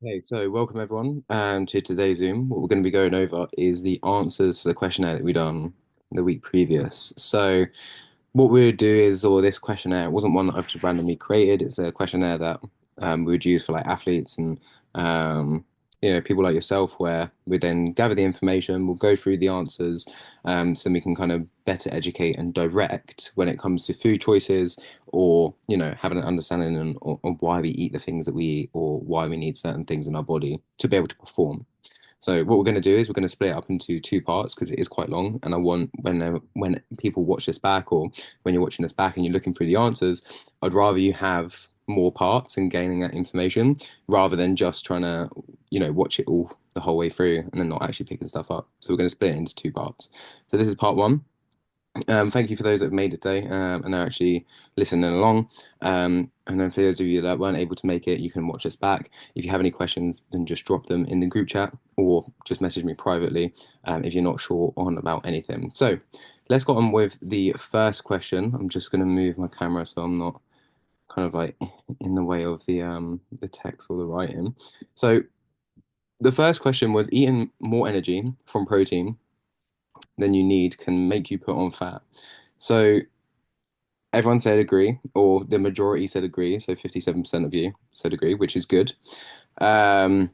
Hey, so welcome everyone to today's Zoom. What we're going to be going over is the answers to the questionnaire that we done the week previous. So what we would do is, or this questionnaire, it wasn't one that I've just randomly created. It's a questionnaire that we would use for like athletes and people like yourself, where we then gather the information, we'll go through the answers, so we can kind of better educate and direct when it comes to food choices, or having an understanding on why we eat the things that we eat, or why we need certain things in our body to be able to perform. So what we're going to do is we're going to split it up into two parts because it is quite long, and I want when people watch this back, or when you're watching this back and you're looking through the answers, I'd rather you have more parts and gaining that information rather than just trying to watch it all the whole way through and then not actually picking stuff up. So we're going to split it into two parts. So this is part one. Thank you for those that have made it today and are actually listening along. And then for those of you that weren't able to make it, you can watch this back. If you have any questions, then just drop them in the group chat or just message me privately if you're not sure on about anything. So let's go on with the first question. I'm just going to move my camera so I'm not kind of like in the way of the text or the writing. So the first question was eating more energy from protein than you need can make you put on fat. So everyone said agree, or the majority said agree. So 57% of you said agree, which is good. Um,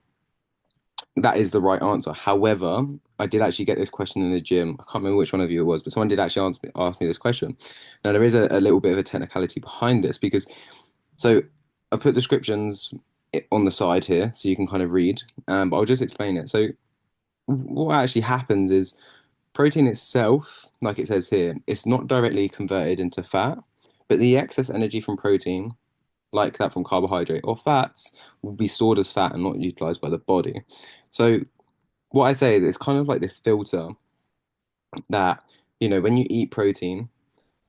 that is the right answer. However, I did actually get this question in the gym. I can't remember which one of you it was, but someone did actually ask me this question. Now, there is a little bit of a technicality behind this because, so I put descriptions on the side here so you can kind of read, but I'll just explain it. So, what actually happens is protein itself, like it says here, it's not directly converted into fat, but the excess energy from protein, like that from carbohydrate or fats, will be stored as fat and not utilized by the body. So what I say is it's kind of like this filter that, when you eat protein,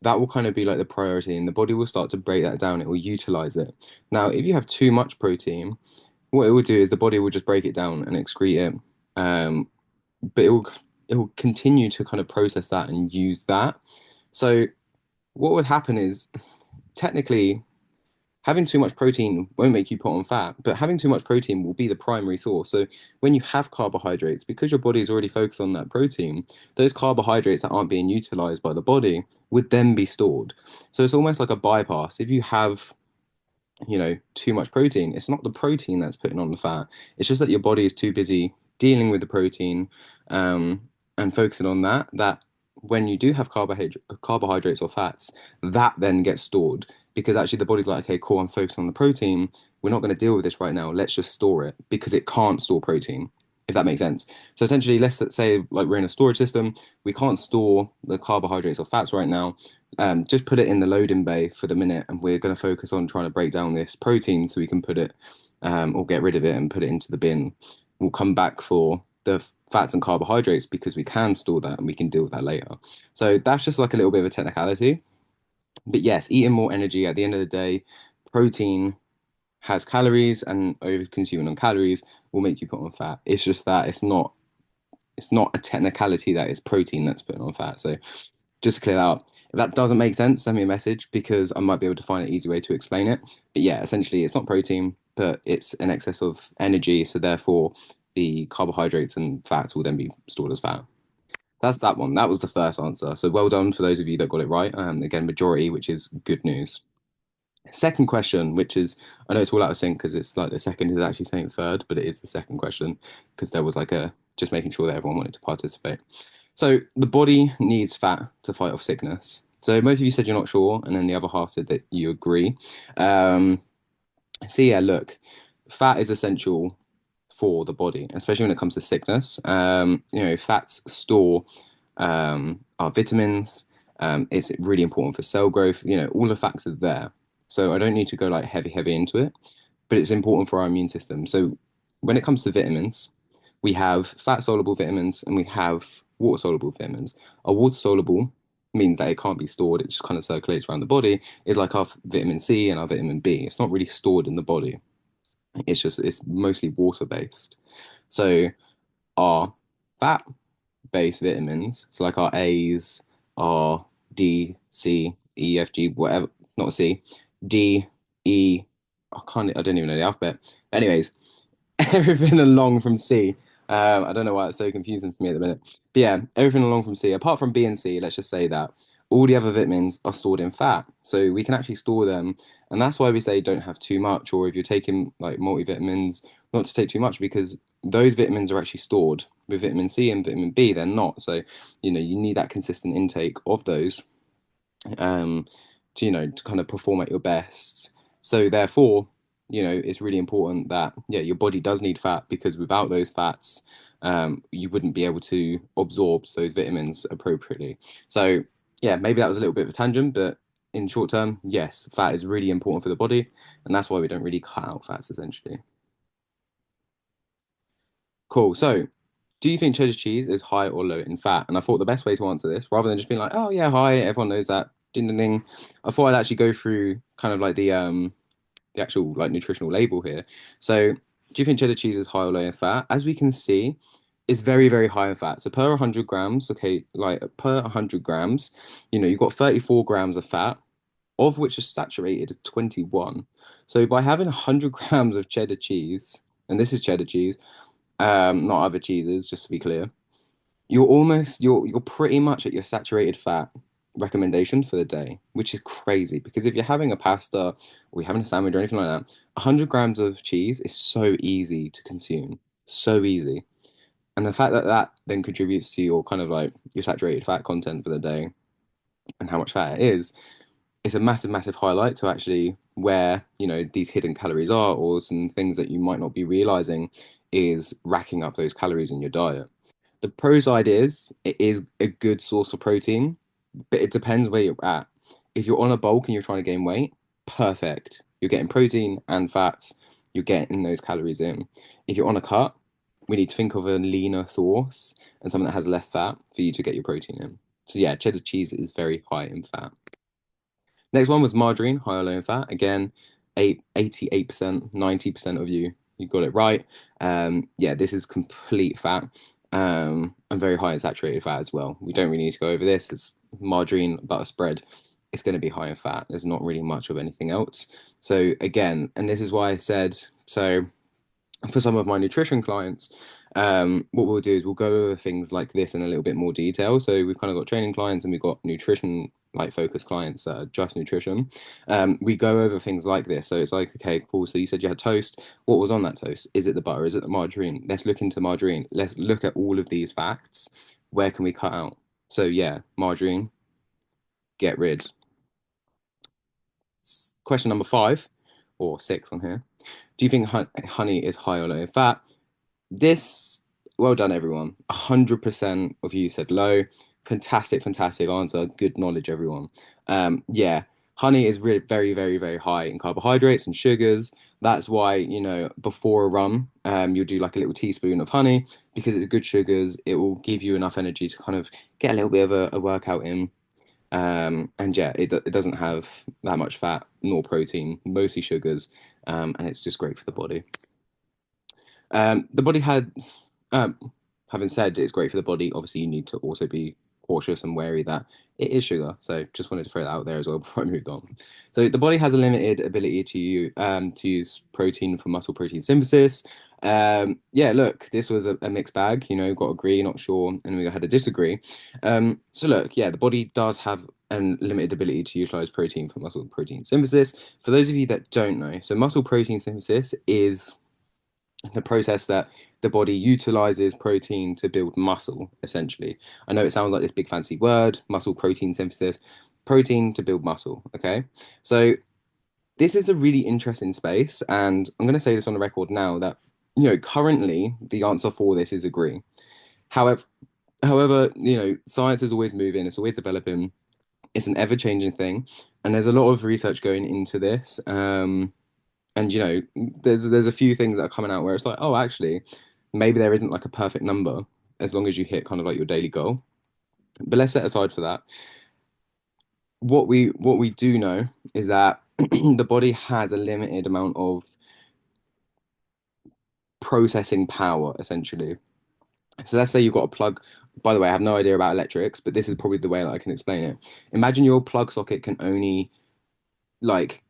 that will kind of be like the priority, and the body will start to break that down. It will utilize it. Now, if you have too much protein, what it will do is the body will just break it down and excrete it. But it will continue to kind of process that and use that. So what would happen is technically having too much protein won't make you put on fat, but having too much protein will be the primary source. So when you have carbohydrates, because your body is already focused on that protein, those carbohydrates that aren't being utilized by the body would then be stored. So it's almost like a bypass. If you have too much protein, it's not the protein that's putting on the fat. It's just that your body is too busy dealing with the protein and focusing on that when you do have carbohydrates or fats, that then gets stored because actually the body's like, okay, cool, I'm focused on the protein. We're not going to deal with this right now. Let's just store it because it can't store protein, if that makes sense. So essentially, let's say like we're in a storage system, we can't store the carbohydrates or fats right now. Just put it in the loading bay for the minute, and we're going to focus on trying to break down this protein so we can put it or get rid of it and put it into the bin. We'll come back for the fats and carbohydrates because we can store that and we can deal with that later. So that's just like a little bit of a technicality. But yes, eating more energy at the end of the day, protein has calories, and over consuming on calories will make you put on fat. It's just that it's not a technicality that it's protein that's putting on fat. So just to clear that out. If that doesn't make sense, send me a message because I might be able to find an easy way to explain it. But yeah, essentially, it's not protein, but it's an excess of energy. So therefore, the carbohydrates and fats will then be stored as fat. That's that one. That was the first answer. So well done for those of you that got it right. Again, majority, which is good news. Second question, which is, I know it's all out of sync because it's like the second is actually saying third, but it is the second question because there was like a just making sure that everyone wanted to participate. So the body needs fat to fight off sickness. So most of you said you're not sure, and then the other half said that you agree. Um, so yeah, look, fat is essential for the body, especially when it comes to sickness. Fats store our vitamins. It's really important for cell growth. All the facts are there. So I don't need to go like heavy into it, but it's important for our immune system. So when it comes to vitamins, we have fat soluble vitamins and we have water soluble vitamins. Our water soluble means that it can't be stored, it just kind of circulates around the body. It's like our vitamin C and our vitamin B. It's not really stored in the body. It's mostly water based. So our fat based vitamins, so like our A's, our D, C, E, F, G, whatever, not C, D, E, I don't even know the alphabet. Anyways, everything along from C. I don't know why it's so confusing for me at the minute. But yeah, everything along from C, apart from B and C, let's just say that all the other vitamins are stored in fat. So we can actually store them. And that's why we say don't have too much, or if you're taking like multivitamins, not to take too much because those vitamins are actually stored. With vitamin C and vitamin B, they're not. So, you need that consistent intake of those um, to kind of perform at your best. So therefore, it's really important that yeah, your body does need fat because without those fats, you wouldn't be able to absorb those vitamins appropriately. So yeah, maybe that was a little bit of a tangent, but in short term, yes, fat is really important for the body, and that's why we don't really cut out fats essentially. Cool. So, do you think cheddar cheese is high or low in fat? And I thought the best way to answer this, rather than just being like, "Oh yeah, high, everyone knows that," ding ding ding, I thought I'd actually go through kind of like the actual like nutritional label here. So, do you think cheddar cheese is high or low in fat? As we can see, it's very very high in fat. So per 100 grams, okay, like per 100 grams, you've got 34 grams of fat, of which is saturated is 21. So by having 100 grams of cheddar cheese, and this is cheddar cheese not other cheeses, just to be clear. You're pretty much at your saturated fat recommendation for the day, which is crazy because if you're having a pasta or you're having a sandwich or anything like that, 100 grams of cheese is so easy to consume, so easy. And the fact that that then contributes to your kind of like your saturated fat content for the day and how much fat it is, it's a massive, massive highlight to actually where, these hidden calories are or some things that you might not be realizing is racking up those calories in your diet. The pro side is it is a good source of protein, but it depends where you're at. If you're on a bulk and you're trying to gain weight, perfect. You're getting protein and fats, you're getting those calories in. If you're on a cut, we need to think of a leaner source and something that has less fat for you to get your protein in. So yeah, cheddar cheese is very high in fat. Next one was margarine, high or low in fat. Again, 88%, 90% of you got it right. Yeah, this is complete fat. And very high in saturated fat as well. We don't really need to go over this. It's margarine, butter spread. It's going to be high in fat. There's not really much of anything else. So again, and this is why I said so for some of my nutrition clients, what we'll do is we'll go over things like this in a little bit more detail. So we've kind of got training clients and we've got nutrition like focused clients that are just nutrition. We go over things like this. So it's like, okay, cool. So you said you had toast. What was on that toast? Is it the butter? Is it the margarine? Let's look into margarine. Let's look at all of these facts. Where can we cut out? So yeah, margarine, get rid. Question number five or six on here. Do you think honey is high or low in fat? This, well done, everyone. 100% of you said low. Fantastic, fantastic answer. Good knowledge, everyone. Yeah, honey is really very, very, very high in carbohydrates and sugars. That's why, before a run, you'll do like a little teaspoon of honey because it's good sugars. It will give you enough energy to kind of get a little bit of a workout in. And yeah, it doesn't have that much fat nor protein, mostly sugars, and it's just great for the body. The body had, um, having said it's great for the body, obviously you need to also be cautious and wary that it is sugar. So just wanted to throw that out there as well before I moved on. So the body has a limited ability to use protein for muscle protein synthesis. Yeah, look, this was a mixed bag. Got agree, not sure, and we had to disagree. So look, yeah, the body does have a limited ability to utilize protein for muscle protein synthesis. For those of you that don't know, so muscle protein synthesis is the process that the body utilizes protein to build muscle, essentially. I know it sounds like this big fancy word, muscle protein synthesis, protein to build muscle. Okay. So this is a really interesting space. And I'm going to say this on the record now that, currently the answer for this is agree. However, science is always moving, it's always developing, it's an ever-changing thing. And there's a lot of research going into this. And there's a few things that are coming out where it's like, oh, actually, maybe there isn't like a perfect number as long as you hit kind of like your daily goal. But let's set aside for that. What we do know is that the body has a limited amount of processing power, essentially. So let's say you've got a plug. By the way, I have no idea about electrics, but this is probably the way that I can explain it. Imagine your plug socket can only like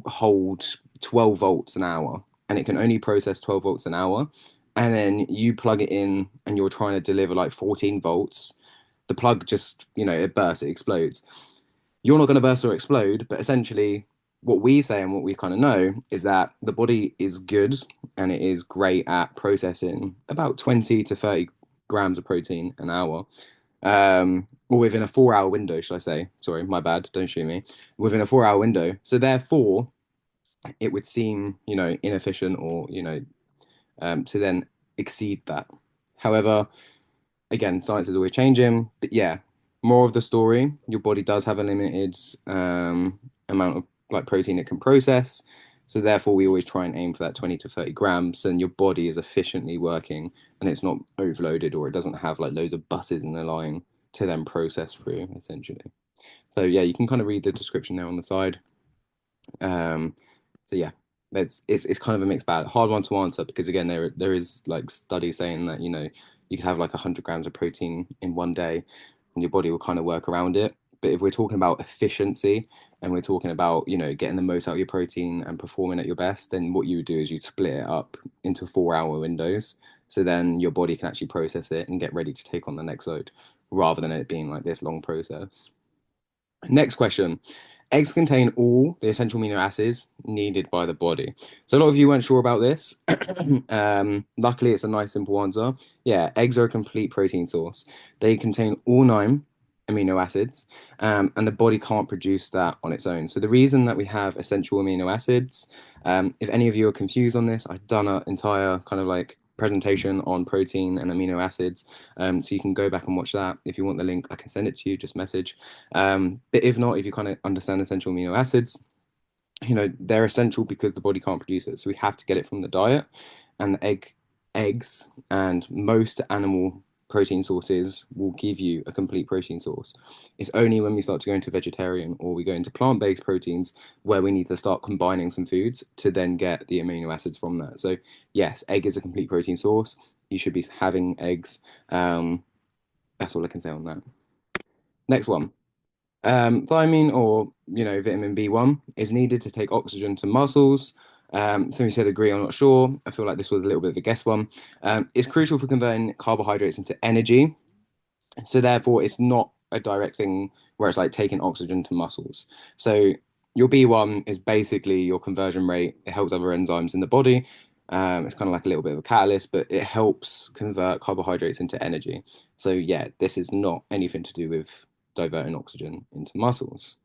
hold 12 volts an hour. and it can only process 12 volts an hour, and then you plug it in and you're trying to deliver like 14 volts, the plug just, it bursts, it explodes. You're not going to burst or explode, but essentially, what we say and what we kind of know is that the body is good and it is great at processing about 20 to 30 grams of protein an hour, or within a 4 hour window, should I say? Sorry, my bad, don't shoot me. Within a 4 hour window. So, therefore, it would seem, inefficient or, to then exceed that. However, again, science is always changing. But yeah, more of the story. Your body does have a limited amount of like protein it can process. So therefore, we always try and aim for that 20 to 30 grams, and your body is efficiently working, and it's not overloaded or it doesn't have like loads of buses in the line to then process through, essentially. So yeah, you can kind of read the description there on the side. Um, so yeah, it's kind of a mixed bag, hard one to answer because again there is like studies saying that you could have like 100 grams of protein in one day, and your body will kind of work around it. But if we're talking about efficiency and we're talking about getting the most out of your protein and performing at your best, then what you would do is you'd split it up into 4 hour windows, so then your body can actually process it and get ready to take on the next load, rather than it being like this long process. Next question. Eggs contain all the essential amino acids needed by the body. So a lot of you weren't sure about this. Luckily, it's a nice, simple answer. Yeah, eggs are a complete protein source. They contain all nine amino acids, and the body can't produce that on its own. So the reason that we have essential amino acids, if any of you are confused on this, I've done an entire kind of like presentation on protein and amino acids. So you can go back and watch that. If you want the link, I can send it to you, just message. But if not, if you kind of understand essential amino acids, they're essential because the body can't produce it. So we have to get it from the diet, and eggs and most animal protein sources will give you a complete protein source. It's only when we start to go into vegetarian or we go into plant-based proteins where we need to start combining some foods to then get the amino acids from that. So yes, egg is a complete protein source. You should be having eggs. That's all I can say on that. Next one. Thiamine or vitamin B1 is needed to take oxygen to muscles. Some you said agree, I'm not sure. I feel like this was a little bit of a guess one. It's crucial for converting carbohydrates into energy. So therefore, it's not a direct thing where it's like taking oxygen to muscles. So your B1 is basically your conversion rate. It helps other enzymes in the body. It's kind of like a little bit of a catalyst, but it helps convert carbohydrates into energy. So yeah, this is not anything to do with diverting oxygen into muscles.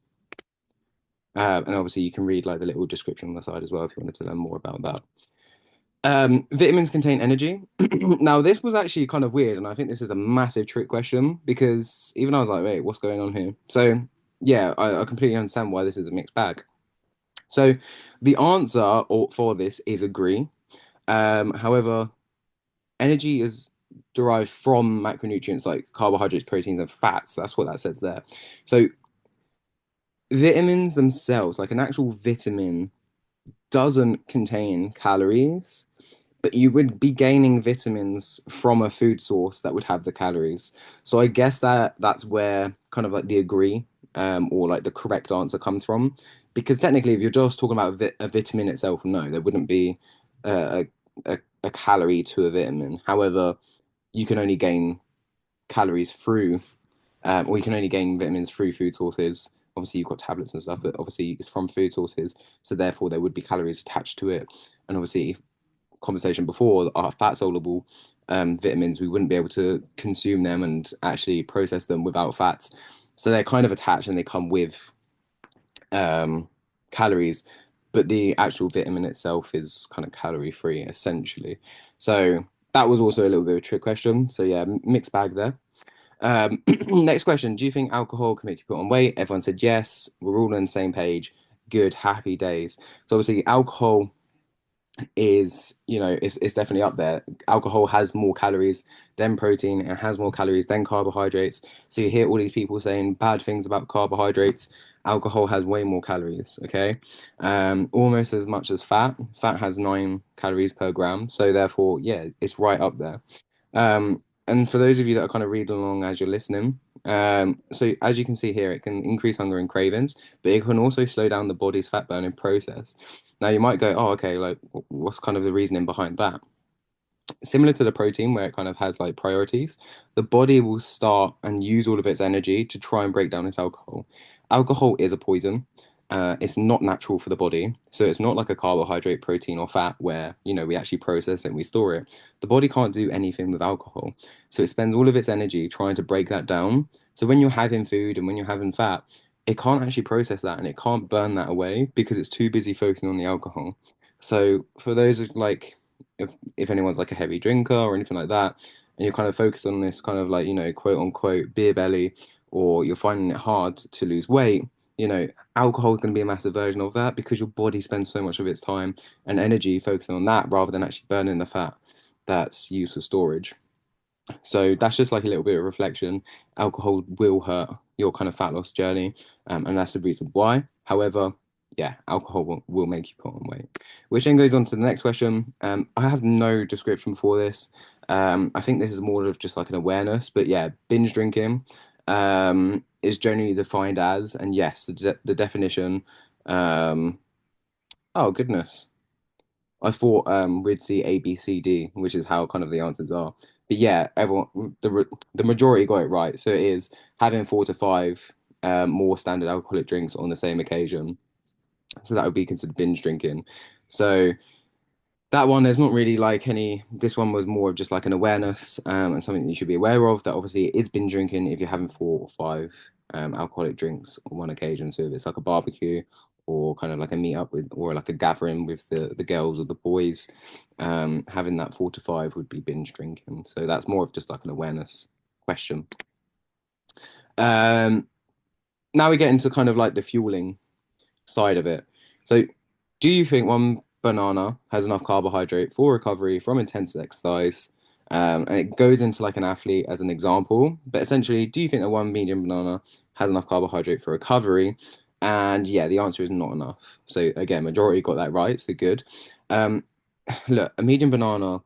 And obviously, you can read like the little description on the side as well if you wanted to learn more about that. Vitamins contain energy. Now, this was actually kind of weird, and I think this is a massive trick question because even I was like, wait, what's going on here? So, yeah, I completely understand why this is a mixed bag. So, the answer for this is agree. However, energy is derived from macronutrients like carbohydrates, proteins, and fats. That's what that says there. So, vitamins themselves, like an actual vitamin, doesn't contain calories, but you would be gaining vitamins from a food source that would have the calories. So I guess that's where kind of like the agree or like the correct answer comes from. Because technically, if you're just talking about a vitamin itself, no, there wouldn't be a calorie to a vitamin. However, you can only gain calories through, or you can only gain vitamins through food sources. Obviously, you've got tablets and stuff, but obviously it's from food sources, so therefore there would be calories attached to it. And obviously, conversation before, our fat soluble vitamins, we wouldn't be able to consume them and actually process them without fats. So they're kind of attached and they come with calories, but the actual vitamin itself is kind of calorie free essentially. So that was also a little bit of a trick question. So yeah, mixed bag there. Next question. Do you think alcohol can make you put on weight? Everyone said yes. We're all on the same page. Good, happy days. So obviously alcohol is, it's definitely up there. Alcohol has more calories than protein, and has more calories than carbohydrates. So you hear all these people saying bad things about carbohydrates. Alcohol has way more calories, okay? Almost as much as fat. Fat has 9 calories per gram. So therefore, yeah, it's right up there. And for those of you that are kind of reading along as you're listening, so as you can see here, it can increase hunger and cravings, but it can also slow down the body's fat burning process. Now you might go, oh, okay, like what's kind of the reasoning behind that? Similar to the protein where it kind of has like priorities, the body will start and use all of its energy to try and break down this alcohol. Alcohol is a poison. It's not natural for the body, so it's not like a carbohydrate, protein, or fat where we actually process it and we store it. The body can't do anything with alcohol, so it spends all of its energy trying to break that down. So when you're having food and when you're having fat, it can't actually process that and it can't burn that away because it's too busy focusing on the alcohol. So for those like if anyone's like a heavy drinker or anything like that, and you're kind of focused on this kind of like, quote unquote beer belly, or you're finding it hard to lose weight, alcohol is going to be a massive version of that because your body spends so much of its time and energy focusing on that rather than actually burning the fat that's used for storage. So that's just like a little bit of reflection. Alcohol will hurt your kind of fat loss journey, and that's the reason why. However, yeah, alcohol will make you put on weight. Which then goes on to the next question. I have no description for this. I think this is more of just like an awareness, but yeah, binge drinking is generally defined as, and yes, the definition. Um, oh goodness. I thought we'd see A, B, C, D, which is how kind of the answers are. But yeah, everyone the majority got it right. So it is having 4 to 5 more standard alcoholic drinks on the same occasion. So that would be considered binge drinking. So that one, there's not really like any. This one was more of just like an awareness and something you should be aware of. That obviously it's binge drinking if you're having 4 or 5 alcoholic drinks on one occasion. So if it's like a barbecue or kind of like a meet up with, or like a gathering with the girls or the boys, having that 4 to 5 would be binge drinking. So that's more of just like an awareness question. Um, Now we get into kind of like the fueling side of it. So, do you think one banana has enough carbohydrate for recovery from intense exercise? And it goes into like an athlete as an example, but essentially, do you think that one medium banana has enough carbohydrate for recovery? And yeah, the answer is not enough. So again, majority got that right, so good. Um, Look, a medium banana,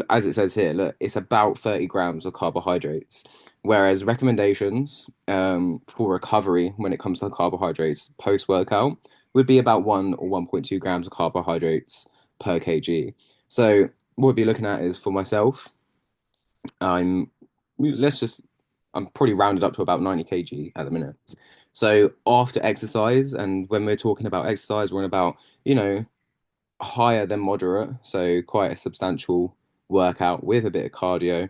as it says here, look, it's about 30 grams of carbohydrates. Whereas recommendations for recovery when it comes to carbohydrates post workout would be about 1 or 1.2 grams of carbohydrates per kg. So what we'd be looking at is for myself, I'm let's just I'm probably rounded up to about 90 kg at the minute. So after exercise, and when we're talking about exercise, we're on about, you know, higher than moderate, so quite a substantial workout with a bit of cardio,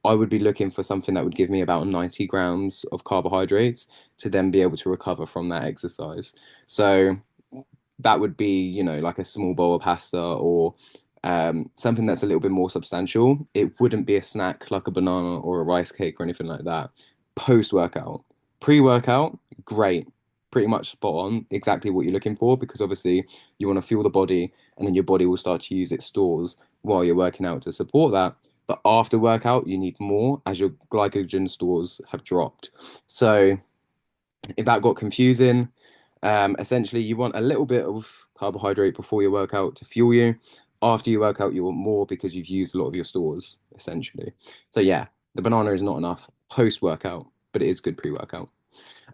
I would be looking for something that would give me about 90 grams of carbohydrates to then be able to recover from that exercise. So that would be, like a small bowl of pasta or something that's a little bit more substantial. It wouldn't be a snack like a banana or a rice cake or anything like that. Post workout, pre workout, great. Pretty much spot on, exactly what you're looking for, because obviously you want to fuel the body and then your body will start to use its stores while you're working out to support that. But after workout, you need more as your glycogen stores have dropped. So if that got confusing, essentially you want a little bit of carbohydrate before your workout to fuel you. After you work out, you want more because you've used a lot of your stores, essentially. So yeah, the banana is not enough post-workout, but it is good pre-workout.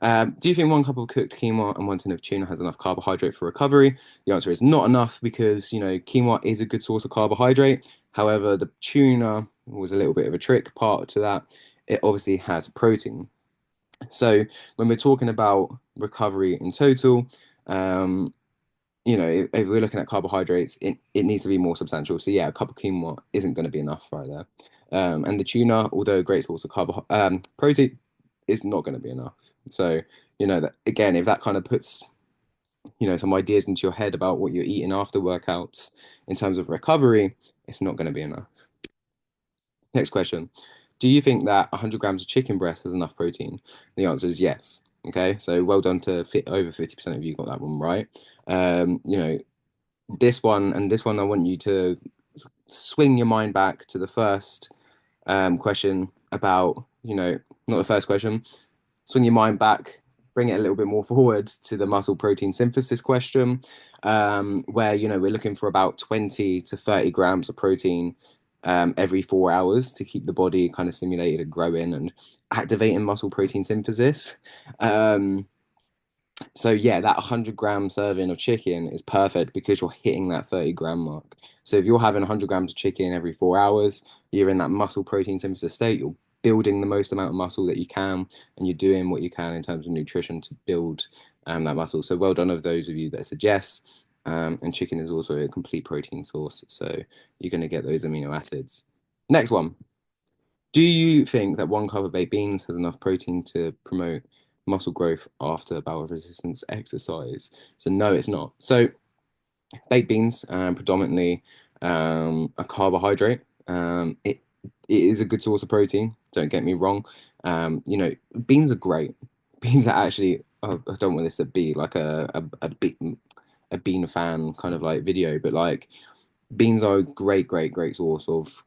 Do you think 1 cup of cooked quinoa and 1 tin of tuna has enough carbohydrate for recovery? The answer is not enough because, quinoa is a good source of carbohydrate. However, the tuna was a little bit of a trick part to that. It obviously has protein. So when we're talking about recovery in total, um, if we're looking at carbohydrates, it needs to be more substantial. So yeah, a cup of quinoa isn't going to be enough right there. And the tuna, although a great source of protein, is not going to be enough. So, that again, if that kind of puts, some ideas into your head about what you're eating after workouts in terms of recovery, it's not going to be enough. Next question. Do you think that 100 grams of chicken breast has enough protein? The answer is yes. Okay, so well done to over 50% of you got that one right. This one and this one, I want you to swing your mind back to the first question about, not the first question, swing your mind back, bring it a little bit more forward to the muscle protein synthesis question, where, we're looking for about 20 to 30 grams of protein every 4 hours to keep the body kind of stimulated and growing and activating muscle protein synthesis. Um, So yeah, that 100-gram serving of chicken is perfect because you're hitting that 30-gram mark. So if you're having 100 grams of chicken every 4 hours, you're in that muscle protein synthesis state. You're building the most amount of muscle that you can, and you're doing what you can in terms of nutrition to build that muscle. So well done of those of you that suggest. And chicken is also a complete protein source, so you're going to get those amino acids. Next one. Do you think that one cup of baked beans has enough protein to promote muscle growth after a bout of resistance exercise? So no, it's not. So baked beans, predominantly a carbohydrate. It is a good source of protein. Don't get me wrong. Beans are great. Beans are actually. Oh, I don't want this to be like a bean fan kind of like video, but like beans are a great source of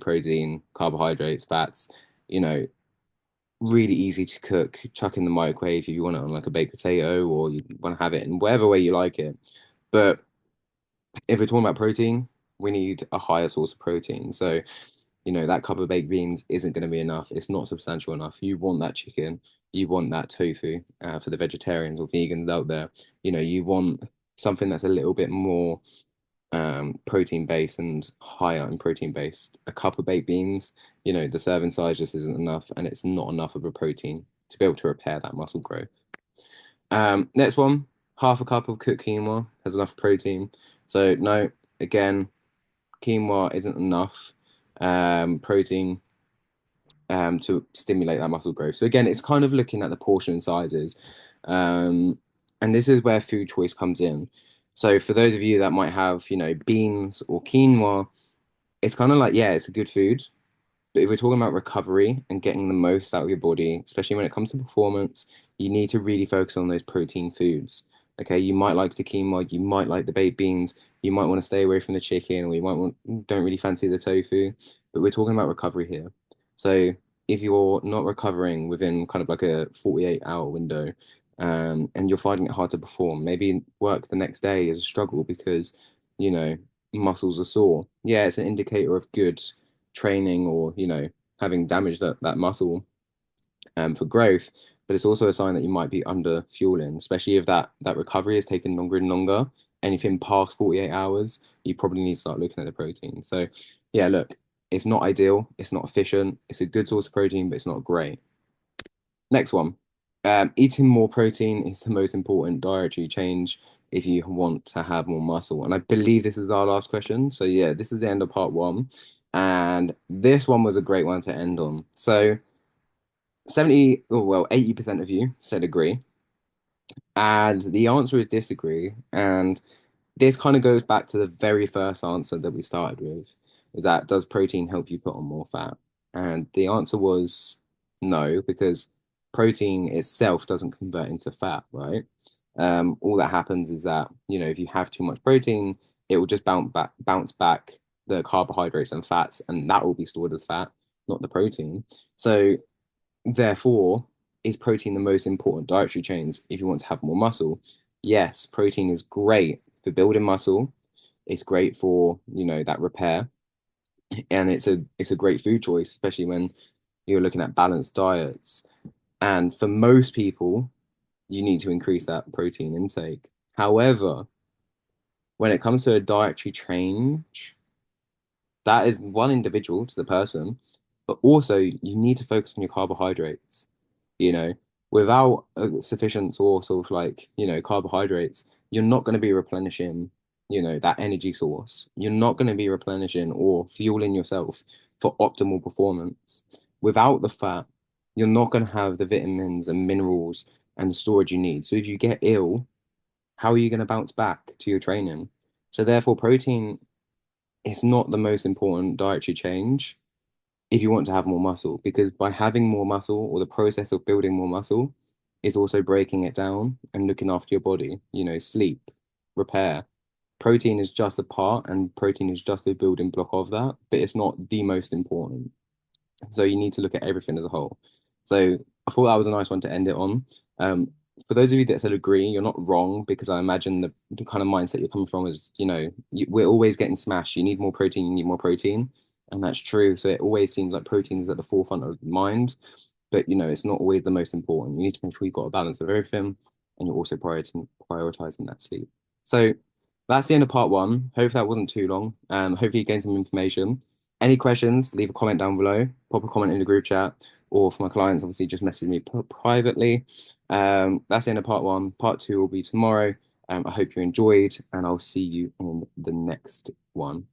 protein, carbohydrates, fats. You know, really easy to cook. Chuck in the microwave if you want it on like a baked potato, or you want to have it in whatever way you like it. But if we're talking about protein, we need a higher source of protein. So, that cup of baked beans isn't going to be enough. It's not substantial enough. You want that chicken, you want that tofu for the vegetarians or vegans out there. You want something that's a little bit more protein based and higher in protein based. A cup of baked beans, the serving size just isn't enough, and it's not enough of a protein to be able to repair that muscle growth. Next one, half a cup of cooked quinoa has enough protein. So no, again, quinoa isn't enough protein to stimulate that muscle growth. So again, it's kind of looking at the portion sizes, um, and this is where food choice comes in. So for those of you that might have, beans or quinoa, it's kind of like, yeah, it's a good food, but if we're talking about recovery and getting the most out of your body, especially when it comes to performance, you need to really focus on those protein foods. Okay, you might like the quinoa, you might like the baked beans, you might want to stay away from the chicken, or you might don't really fancy the tofu, but we're talking about recovery here. So if you're not recovering within kind of like a 48-hour window, and you're finding it hard to perform, maybe work the next day is a struggle because, you know, muscles are sore. Yeah, it's an indicator of good training or having damaged that muscle for growth, but it's also a sign that you might be under fueling, especially if that recovery is taking longer and longer. Anything past 48 hours, you probably need to start looking at the protein. So yeah, look, it's not ideal, it's not efficient, it's a good source of protein, but it's not great. Next one. Eating more protein is the most important dietary change if you want to have more muscle. And I believe this is our last question. So, yeah, this is the end of part one. And this one was a great one to end on. So, 80% of you said agree. And the answer is disagree. And this kind of goes back to the very first answer that we started with, is that does protein help you put on more fat? And the answer was no, because protein itself doesn't convert into fat, right? All that happens is that, if you have too much protein, it will just bounce back the carbohydrates and fats, and that will be stored as fat, not the protein. So therefore, is protein the most important dietary change if you want to have more muscle? Yes, protein is great for building muscle. It's great for, that repair. And it's a great food choice, especially when you're looking at balanced diets. And for most people, you need to increase that protein intake. However, when it comes to a dietary change, that is one individual to the person, but also you need to focus on your carbohydrates. You know, without a sufficient source of like, carbohydrates, you're not going to be replenishing, that energy source. You're not going to be replenishing or fueling yourself for optimal performance. Without the fat, you're not going to have the vitamins and minerals and the storage you need. So if you get ill, how are you going to bounce back to your training? So therefore, protein is not the most important dietary change if you want to have more muscle, because by having more muscle or the process of building more muscle is also breaking it down and looking after your body, sleep, repair. Protein is just a part and protein is just a building block of that, but it's not the most important. So you need to look at everything as a whole. So I thought that was a nice one to end it on. Um, for those of you that said agree, you're not wrong because I imagine the kind of mindset you're coming from is, we're always getting smashed. You need more protein, you need more protein. And that's true. So it always seems like protein is at the forefront of the mind, but it's not always the most important. You need to make sure you've got a balance of everything. and you're also prioritizing that sleep. So that's the end of part one. Hopefully that wasn't too long. Hopefully you gained some information. Any questions, leave a comment down below, pop a comment in the group chat, or for my clients, obviously just message me privately. That's the end of part one. Part two will be tomorrow. I hope you enjoyed, and I'll see you in the next one.